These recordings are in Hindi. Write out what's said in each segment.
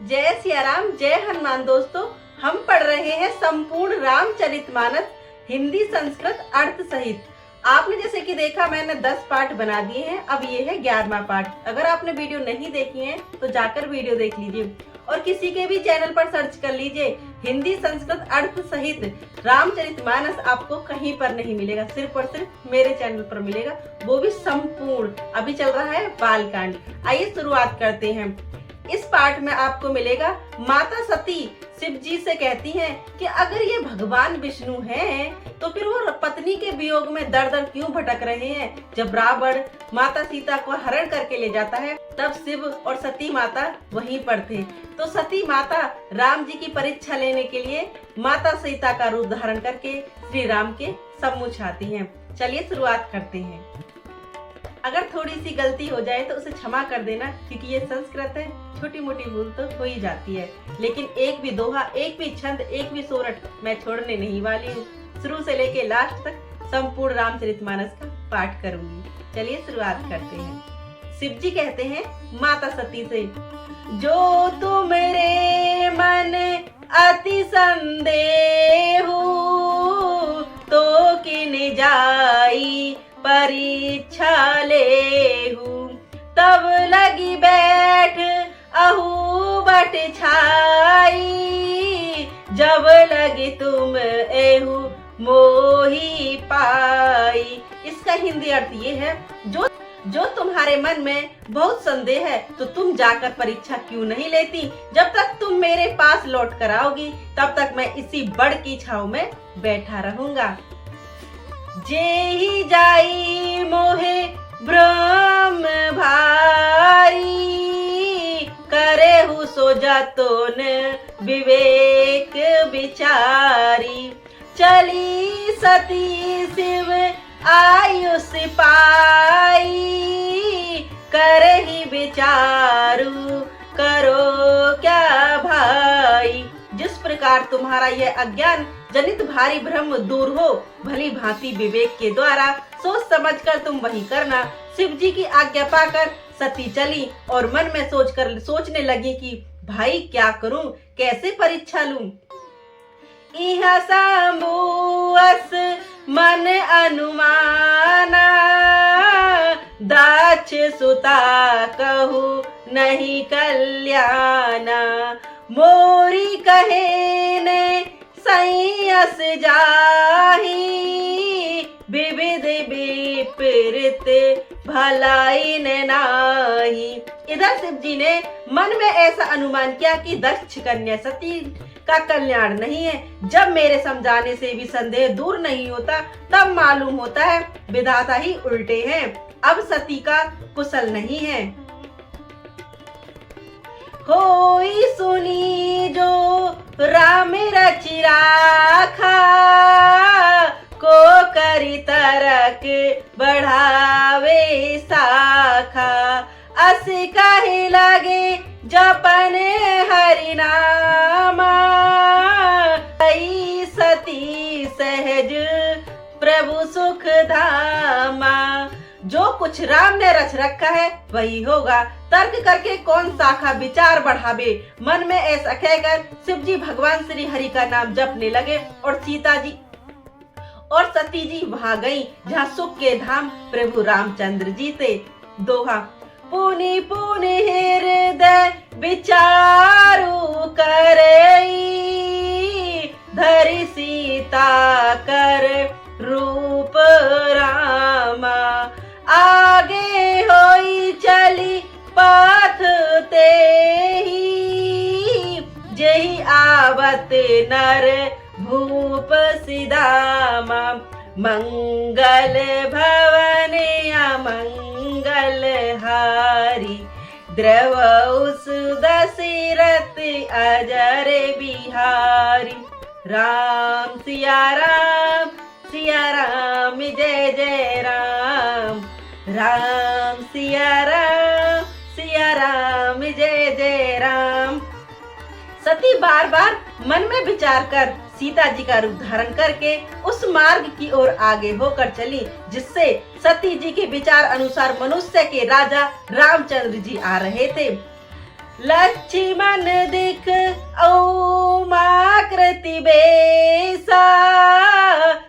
जय सिया राम, जय हनुमान। दोस्तों, हम पढ़ रहे हैं संपूर्ण रामचरितमानस हिंदी संस्कृत अर्थ सहित। आपने जैसे कि देखा, मैंने 10 पार्ट बना दिए हैं। अब ये है 11वां पार्ट। अगर आपने वीडियो नहीं देखी है तो जाकर वीडियो देख लीजिए और किसी के भी चैनल पर सर्च कर लीजिए हिंदी संस्कृत अर्थ सहित रामचरितमानस। आपको कहीं पर नहीं मिलेगा, सिर्फ और सिर्फ मेरे चैनल पर मिलेगा, वो भी संपूर्ण। अभी चल रहा है बालकांड। आइए शुरुआत करते हैं। इस पाठ में आपको मिलेगा माता सती शिव जी से कहती हैं कि अगर ये भगवान विष्णु हैं तो फिर वो पत्नी के वियोग में दर दर क्यों भटक रहे हैं। जब रावण माता सीता को हरण करके ले जाता है तब शिव और सती माता वहीं पर थे। तो सती माता राम जी की परीक्षा लेने के लिए माता सीता का रूप धारण करके श्री राम के सम्मुख आती हैं। चलिए शुरुआत करते हैं। अगर थोड़ी सी गलती हो जाए तो उसे क्षमा कर देना, क्योंकि ये संस्कृत है, छोटी मोटी भूल तो हो ही जाती है। लेकिन एक भी दोहा, एक भी छंद, एक भी सोरठ मैं छोड़ने नहीं वाली हूँ। शुरू से लेके लास्ट तक संपूर्ण रामचरितमानस का पाठ करूंगी। चलिए शुरुआत करते हैं। शिव जी कहते हैं माता सती से, जो तुम्हारे मन अति संदेह तो किन जाई परीक्षा लेहू, तब लगी बैठ अहू बट छाई, जब लगी तुम एहू मोही पाई। इसका हिंदी अर्थ ये है, जो तुम्हारे मन में बहुत संदेह है तो तुम जाकर परीक्षा क्यों नहीं लेती। जब तक तुम मेरे पास लौट कर आओगी तब तक मैं इसी बड़ की छाव में बैठा रहूंगा। जेहि जाई मोहे ब्रह्म भारी, करेहु सो जतोन विवेक विचारी, चली सती शिव आयुष पाई, करहि विचारु करो क्या भाई। जिस प्रकार तुम्हारा यह अज्ञान जनित भारी भ्रम दूर हो, भली भांति विवेक के द्वारा सोच समझकर तुम वही करना। शिव जी की आज्ञा पाकर सती चली और मन में सोचने लगी कि भाई क्या करूं, कैसे परीक्षा लूं। इह संबुअस मन अनुमाना, दाक्ष सुता कहू नहीं कल्याणा, मोरी कहे ने संयस जाही, विविध विपरीत भलाई ने नाही। इधर शिव जी ने मन में ऐसा अनुमान किया कि दक्ष कन्या सती का कल्याण नहीं है। जब मेरे समझाने से भी संदेह दूर नहीं होता तब मालूम होता है विधाता ही उल्टे हैं, अब सती का कुशल नहीं है। होई सुनी जो राम रचि राखा, को करी तरक बढ़ावे शाखा, अस कहे लगे जपन हरि नामा, सती सहज प्रभु सुख धामा। जो कुछ राम ने रच रखा है वही होगा, तर्क करके कौन शाखा विचार बढ़ावे। मन में ऐसा कहकर शिव जी भगवान श्री हरि का नाम जपने लगे और सीता जी और सती जी वहां गईं जहां सुख के धाम प्रभु रामचंद्र जी थे। दोहा, पुनि पुनि हृदय विचारु करई, धरि सीता कर रूप रामा, आगे होई चली पथ तेही, जेहि आवत नर भूप सिदामा, मंगल भवन अमंगल हारी, द्रवउस दशरथ अजर बिहारी। राम सिया राम, सिया राम जय जय राम, राम सिया राम जय जय राम। सती बार बार मन में विचार कर सीता जी का रूप धारण करके उस मार्ग की ओर आगे होकर चली जिससे सती जी के विचार अनुसार मनुष्य के राजा रामचंद्र जी आ रहे थे। लक्ष्मण दिख औमाकृति बेसा,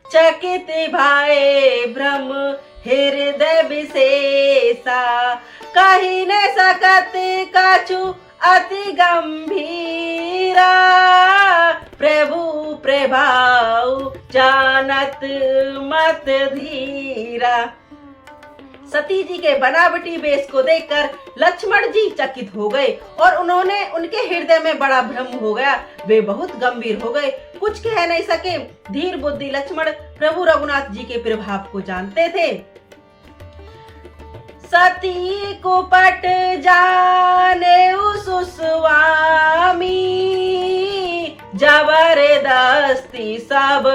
चकित भाए भ्रम हृदय विशेषा, कही न सकत कछु अति गंभीरा, प्रभु प्रभाव जानत मत धीरा। सती जी के बनावटी वेश को देखकर लक्ष्मण जी चकित हो गए और उनके हृदय में बड़ा भ्रम हो गया। वे बहुत गंभीर हो गए, कुछ कह नहीं सके। धीर बुद्धि लक्ष्मण प्रभु रघुनाथ जी के प्रभाव को जानते थे। सती को पट जाने स्वामी, जबरदस्ती सब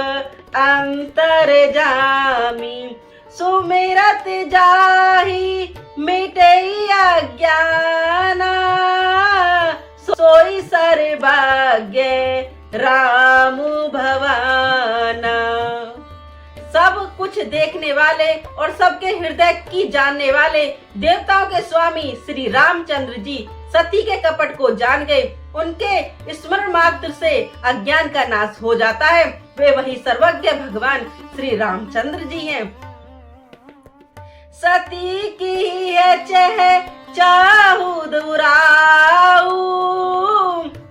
अंतर जामी, सुमिरत जाहि मिटई अज्ञाना, सोई सर्वज्ञ राम भवाना। सब कुछ देखने वाले और सबके हृदय की जानने वाले देवताओं के स्वामी श्री रामचंद्र जी सती के कपट को जान गए। उनके स्मरण मात्र से अज्ञान का नाश हो जाता है। वे वही सर्वज्ञ भगवान श्री रामचंद्र जी हैं। सती की है चह चाहू दुराऊ,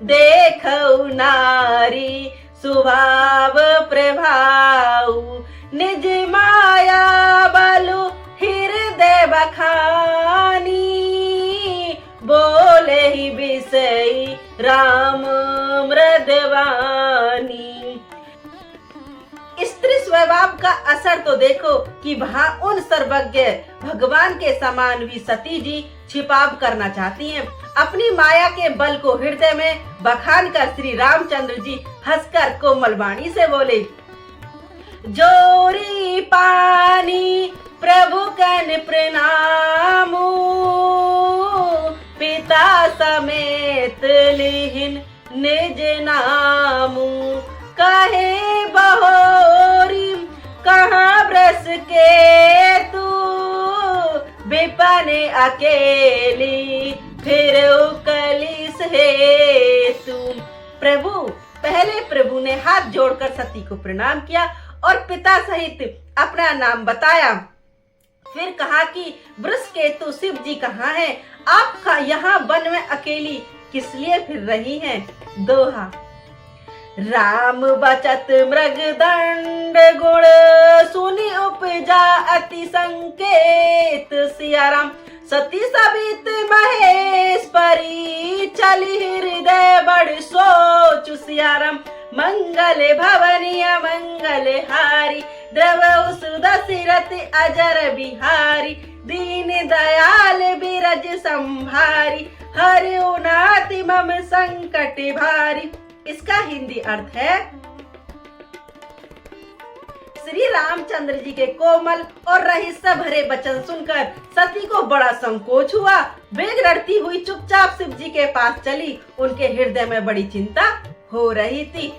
देखऊ नारी स्वभाव प्रभाऊ, निज माया बलु हृदय बखानी, बोले ही विषय राम मृदवानी। स्त्री स्वभाव का असर तो देखो कि वहाँ उन सर्वज्ञ भगवान के समान भी सती जी छिपाव करना चाहती हैं। अपनी माया के बल को हृदय में बखान कर श्री रामचंद्र जी हंसकर कोमल वाणी से बोले, जोरी पानी प्रभु कन प्रणामू, पिता समेत लिहिन निज नामू, कहे बहोरी कहाँ ब्रस के तू, विपने अकेली फिर उकलिस हेतु। प्रभु पहले प्रभु ने हाथ जोड़कर सती को प्रणाम किया और पिता सहित अपना नाम बताया। फिर कहा कि वृषकेतु शिव जी कहाँ हैं? आप यहाँ वन में अकेली किस लिए फिर रही हैं? दोहा। राम बचत मृग दंड गुण, सुनि उपजा अति संकेत, सिया राम सती सबित महेश परी, चली हृदय बड़ सोच सिया राम, मंगल भवनिया मंगल हारी, द्रव सुदशरथ अजर बिहारी, दीन दयाल बिरज संभारी, हरियो नाति मम संकट भारी। इसका हिंदी अर्थ है, श्री रामचंद्र जी के कोमल और रहस्य भरे वचन सुनकर सती को बड़ा संकोच हुआ। वे लड़ती हुई चुपचाप शिव जी के पास चली। उनके हृदय में बड़ी चिंता हो रही थी।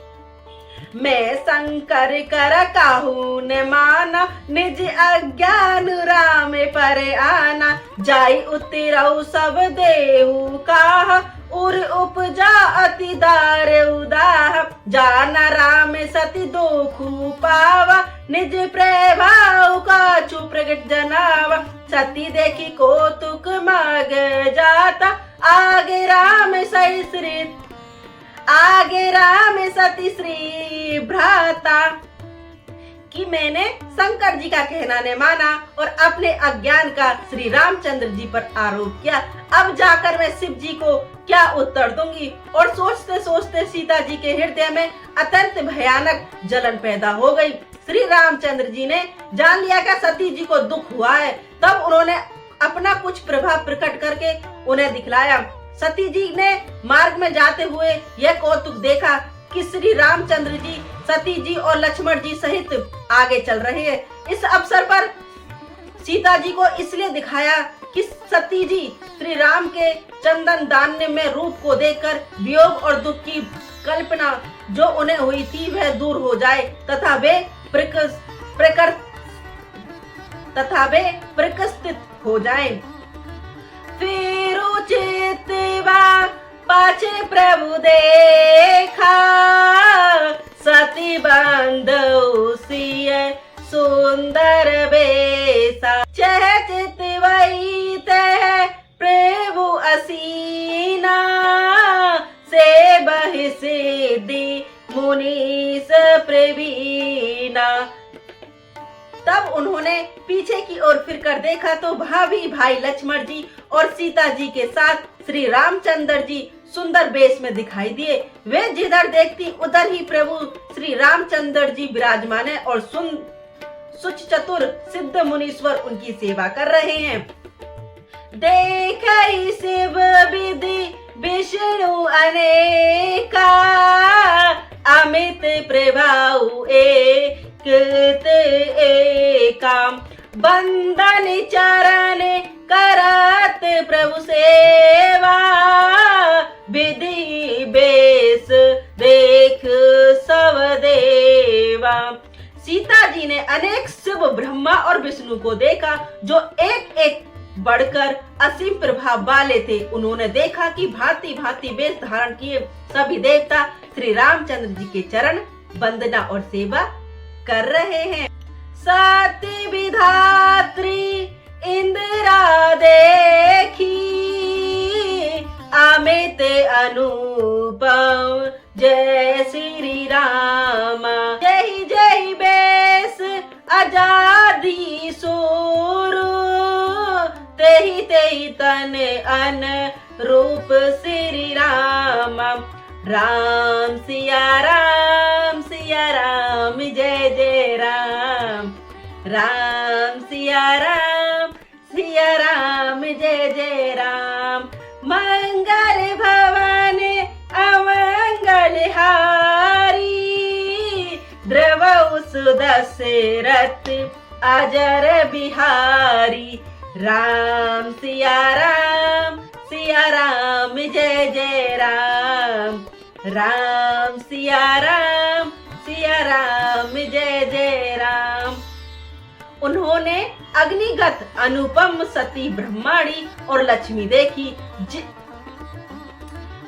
मैं शंकर कर काहू न माना, निज अज्ञान राम पर आना, जाई उतरऊ सब देहु काहा, उर उपजा अति दार उदाह, जाना राम सती दुखु पावा, निज प्रभाव का चु प्रगट जनावा, सती देखी कौतुक माग जाता, आगे राम सही श्री, आगे राम सती श्री भ्राता। कि मैंने शंकर जी का कहना ने माना और अपने अज्ञान का श्री रामचंद्र जी पर आरोप किया। अब जाकर मैं शिव जी को क्या उत्तर दूंगी? और सोचते सोचते सीता जी के हृदय में अत्यंत भयानक जलन पैदा हो गई। श्री रामचंद्र जी ने जान लिया कि सती जी को दुख हुआ है। तब उन्होंने अपना कुछ प्रभाव प्रकट करके उन्हें दिखलाया। सती जी ने मार्ग में जाते हुए यह कौतुक देखा कि श्री रामचंद्र जी सती जी और लक्ष्मण जी सहित आगे चल रहे हैं। इस अवसर पर सीता जी को इसलिए दिखाया कि सती जी श्री राम के चंदन दान्य में रूप को देखकर वियोग और दुख की कल्पना जो उन्हें हुई थी वह दूर हो जाए तथा वे प्रकृतित हो जाएं। फिर उचित पाछे प्रभु देखा, सती बंधु सिय सुंदर बेसा, चहचित वही तह प्रभु असीना, से बहि सिद्धि मुनीस प्रवीणा। तब उन्होंने पीछे की ओर फिरकर देखा तो भाभी भाई लक्ष्मण जी और सीता जी के साथ श्री रामचंद्र जी सुंदर वेश में दिखाई दिए। वे जिधर देखती उधर ही प्रभु श्री रामचंद्र जी विराजमान है और सुच चतुर सिद्ध मुनीश्वर उनकी सेवा कर रहे हैं। देखई शिव विधि विष्णु अनेका, अमित प्रभाऊ एक एकाम, बंदन चरण करत प्रभु सेवा, विधि बेस देख सब देवा। सीता जी ने अनेक शिव ब्रह्मा और विष्णु को देखा जो एक एक बढ़कर असीम प्रभाव वाले थे। उन्होंने देखा कि भांति भांति वेश धारण किए सभी देवता श्री रामचंद्र जी के चरण वंदना और सेवा कर रहे हैं। सती विधात्री इंदिरा देखी, अमित अनुपम जय श्री रामा, जय जय बेस आजादी सोरू, तेहि तेहि तन अन रूप श्री राम। राम सिया राम जय जय राम, राम सिया राम जय जय राम। मंगल भवन अमंगल हारी, द्रव सुदशरथ अजर बिहारी। राम सिया राम जय जय राम, राम सिया राम जय जय राम। उन्होंने अग्निगत अनुपम सती ब्रह्माणी और लक्ष्मी देखी।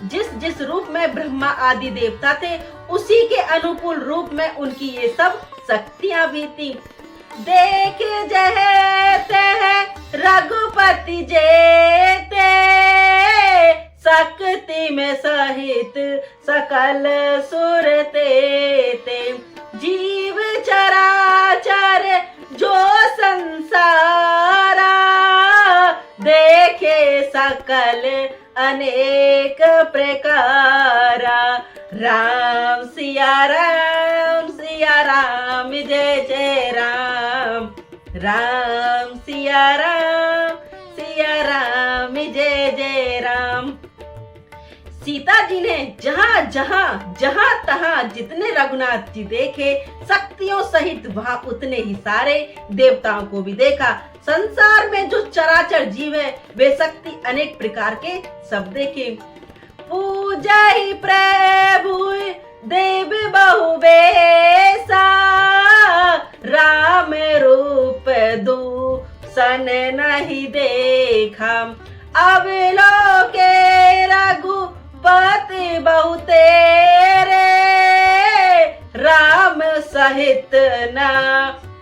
जिस जिस रूप में ब्रह्मा आदि देवता थे उसी के अनुकूल रूप में उनकी ये सब शक्तियां भी थी। देख जह तह रघुपति जेते, शक्ति में सहित सकल सुर तेते। जीव चराचर जो संसारा, देखे सकल अनेक प्रकारा। राम सिया राम जय जय राम, राम सिया राम जय जय राम। सीता जी ने जहां तहां जितने रघुनाथ जी देखे शक्तियों सहित वहां उतने ही सारे देवताओं को भी देखा। संसार में जो चराचर जीव है वे शक्ति अनेक प्रकार के सब देखे। पूजा ही प्रभु देव बहु बेसा, राम रूप दूषण नहीं देखा। अब लोके रघुपति बहु तेरे, राम सहित ना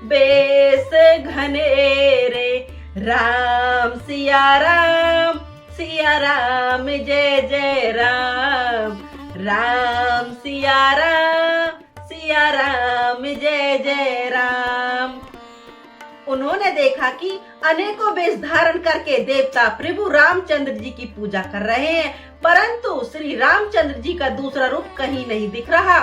बेस घनेरे। राम सिया राम जय जय राम, राम सिया राम जय जय राम। उन्होंने देखा कि अनेकों वेश धारण करके देवता प्रभु रामचंद्र जी की पूजा कर रहे हैं, परंतु श्री रामचंद्र जी का दूसरा रूप कहीं नहीं दिख रहा।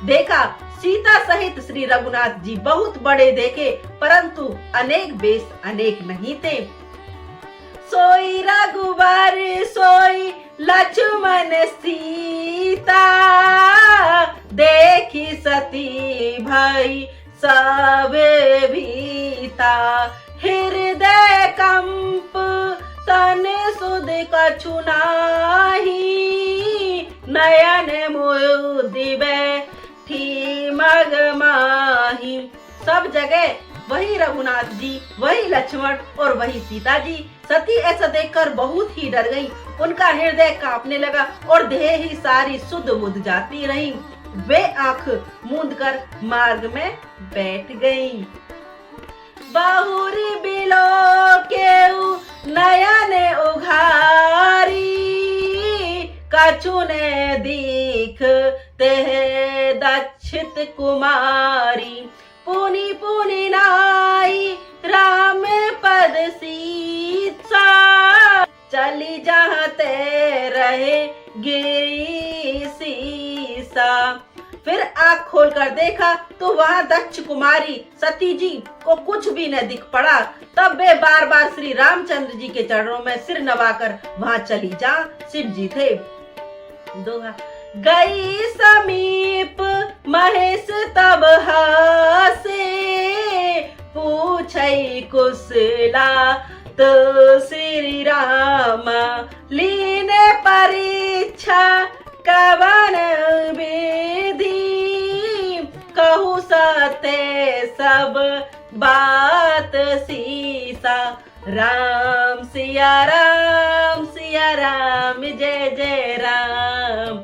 देखा सीता सहित श्री रघुनाथ जी बहुत बड़े देखे, परंतु अनेक वेश अनेक नहीं थे। सोई रघुवर सोई लक्ष्मण सीता, देखी सती भई सब भीता। हृदय कंप तन सुध कछु नाही, नयन मोह दिवे ठी मग माही। सब जगह वही रघुनाथ जी, वही लक्ष्मण और वही सीता जी। सती ऐसा देखकर बहुत ही डर गई। उनका हृदय कांपने लगा और देह ही सारी सुध बुध जाती रही। वे आंख मूंद कर मार्ग में बैठ गई। बहुरी बिलो केऊ नयन उघारी, कछु ने दीख तेह दक्षित कुमारी। पुनि पुनि नाई राम पद सीसा, चली जहाँ ते रहे गिरी सीसा। फिर आँख खोलकर देखा तो वहाँ दक्ष कुमारी सती जी को कुछ भी न दिख पड़ा। तब वे बार बार श्री रामचंद्र जी के चरणों में सिर नवाकर वहाँ चली जहाँ शिव जी थे। दोहा। गई समीप महेश तब हासे, पूछई कुशला तो श्री रामा। लीने परीक्षा कवन विधि, कहू सत्य सब बात सीसा। राम सिया राम जय जय राम।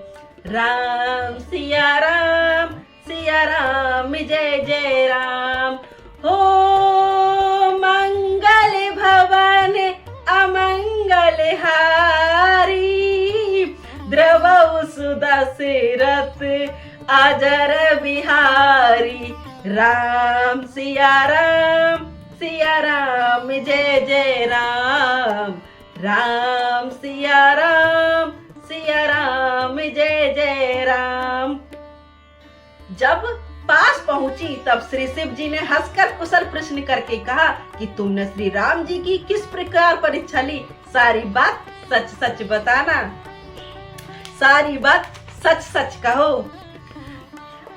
राम सिया राम जय जय राम। हो मंगल भवन अमंगल हारी, द्रवौ सुदशरथ अजर बिहारी। राम सिया राम जय जय राम। राम सिया राम जय जय राम। जब पास पहुंची तब श्री शिव जी ने हंसकर कुशल प्रश्न करके कहा कि तुमने श्री राम जी की किस प्रकार परीक्षा ली, सारी बात सच सच बताना, सारी बात सच सच कहो।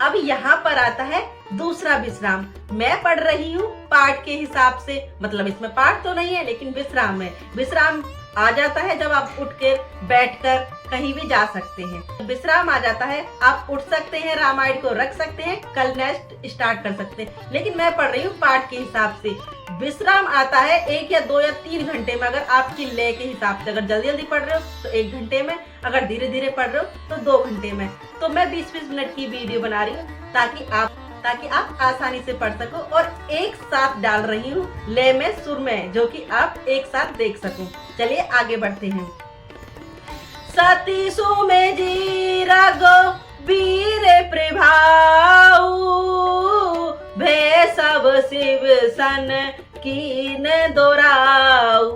अब यहाँ पर आता है दूसरा विश्राम। मैं पढ़ रही हूँ पाठ के हिसाब से, मतलब इसमें पाठ तो नहीं है लेकिन विश्राम है। विश्राम आ जाता है जब आप उठ के बैठकर कहीं भी जा सकते हैं। विश्राम आ जाता है, आप उठ सकते हैं, रामायण को रख सकते हैं, कल नेक्स्ट स्टार्ट कर सकते हैं। लेकिन मैं पढ़ रही हूँ पाठ के हिसाब से। विश्राम आता है 1 या 2 या 3 घंटे में, अगर आपकी लय के हिसाब से। अगर जल्दी जल्दी पढ़ रहे हो तो 1 घंटे में, अगर धीरे धीरे पढ़ रहे हो तो 2 घंटे में। तो मैं 20-20 मिनट की वीडियो बना रही हूँ ताकि आप आसानी से पढ़ सको, और एक साथ डाल रही हूँ लय में, सुर में, जो कि आप एक साथ देख सको। चलिए आगे बढ़ते हैं। सती सुमेजी रघु वीर प्रभाऊ, भय सब शिव सन कीन दोराऊ।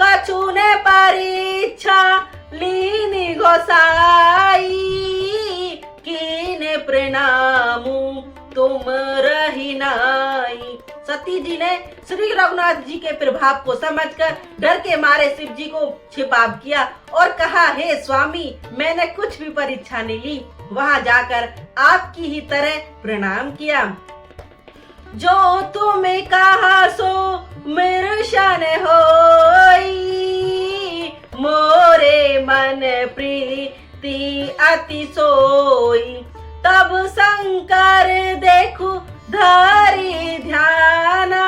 कछु ने परीक्षा लीनी गोसाई, कीन प्रणामू तुम रही नाई। सती जी ने श्री रघुनाथ जी के प्रभाव को समझकर डर के मारे शिव जी को छिपाव किया और कहा, हे स्वामी, मैंने कुछ भी परीक्षा नहीं ली, वहां जाकर आपकी ही तरह प्रणाम किया। जो तुम्हें कहा सो मिर्शन होई, मोरे मन प्रीति अति सोई। तब शंकर देखू धारी ध्याना,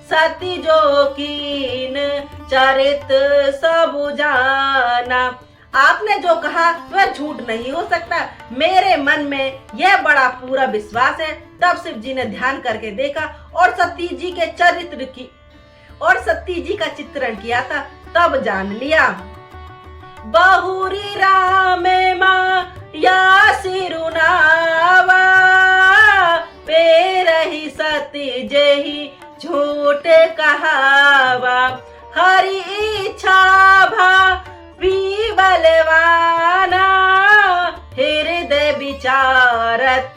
सती जो कीन चरित सब जाना। आपने जो कहा वह झूठ नहीं हो सकता, मेरे मन में यह बड़ा पूरा विश्वास है। तब शिव जी ने ध्यान करके देखा और सती जी के चरित्र की और सती जी का चित्रण किया था, तब जान लिया। बहुरी राम माँ या सिरुनावा, पेरही सती जही झूठ कहावा। हरि इच्छा भा बलवाना, हृदय विचारत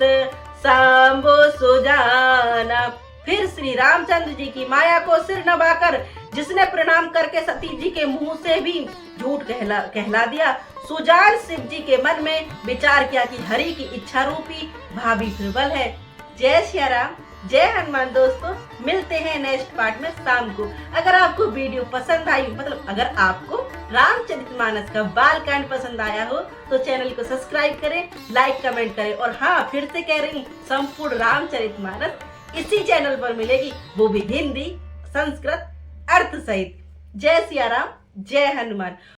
सांबो सुजाना। फिर श्री रामचंद्र जी की माया को सिर नवाकर जिसने प्रणाम करके सती जी के मुंह से भी झूठ कहला दिया, सुजान शिव जी के मन में विचार किया कि हरि की इच्छा रूपी भाभी प्रबल है। जय श्री राम, जय हनुमान। दोस्तों, मिलते हैं नेक्स्ट पार्ट में शाम को। अगर आपको वीडियो पसंद आई, मतलब अगर आपको रामचरितमानस का बालकांड पसंद आया हो तो चैनल को सब्सक्राइब करें, लाइक कमेंट करें। और हाँ, फिर से कह रही हूँ, संपूर्ण रामचरितमानस इसी चैनल पर मिलेगी, वो भी हिंदी, संस्कृत, अर्थ सहित। जय सिया राम, जय हनुमान।